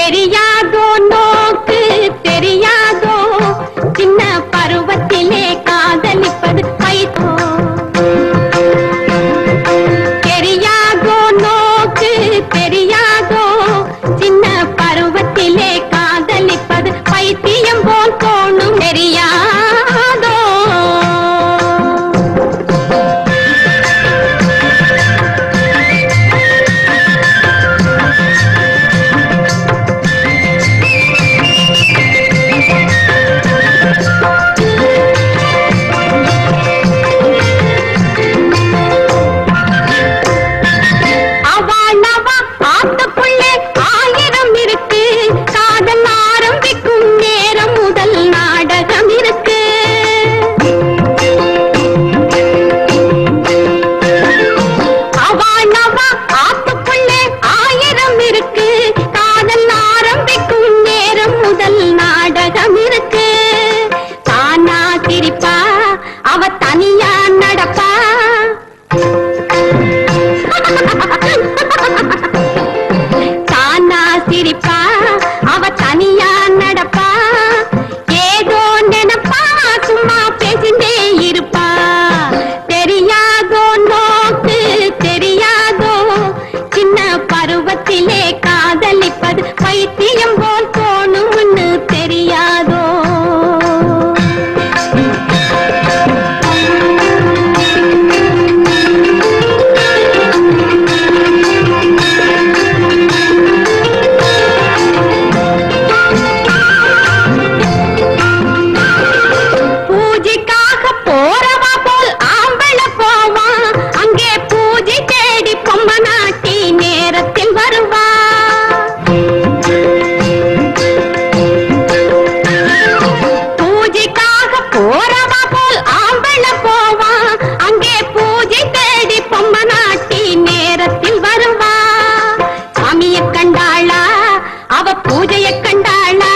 தெரியாதோ நோக்கு தெரியாதோ சின்ன பருவத்திலே காதலிப்பது பைத்தோ தெரியாதோ நோக்கு தெரியாதோ சின்ன பருவத்திலே காதலிப்பது பைத்தியம் போல் தோணும் தெரியாதோ அவ தனியா நடப்பா தானா சிரிப்பா அவ தனியா நடப்பா ஏதோ நினைப்பா சும்மா பேசிண்டே இருப்பா தெரியாதோ நோக்கு தெரியாதோ சின்ன பருவத்திலே காதலிப்பது பைத்தியம் போல் தோணும்னு தெரியாதோ பூஜைய கண்டாளா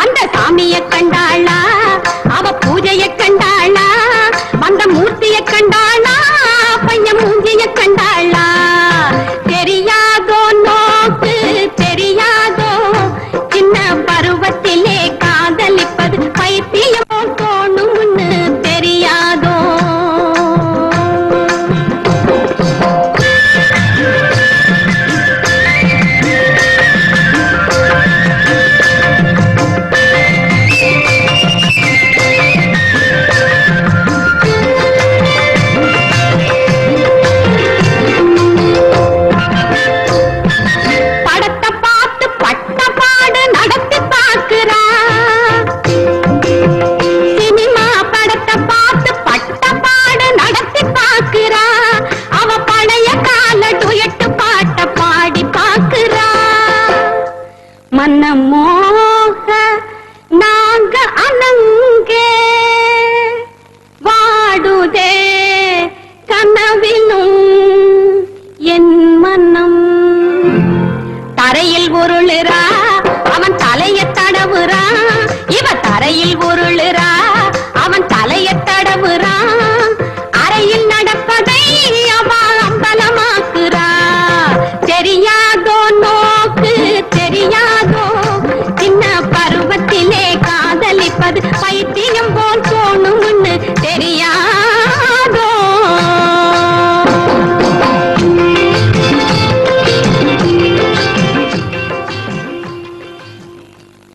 அந்த சாமிய கண்டாளா அவ பூஜைய கண்டாளா வந்த மூர்த்திய கண்டாளா பையன் மூஞ்சிய கண்டாளா தெரியாதோ நோக்கு தெரியாதோ சின்ன பருவத்திலே காதலிப்பது பைத்தியமோ தோணும்னு தெரியாதோ மனமோக நாங்க அனங்கே வாடுதே கனவிலும் என் மனம் தரையில் உருளுறா அவன் தலைய தடவுறா இவ தரையில் உருளுறா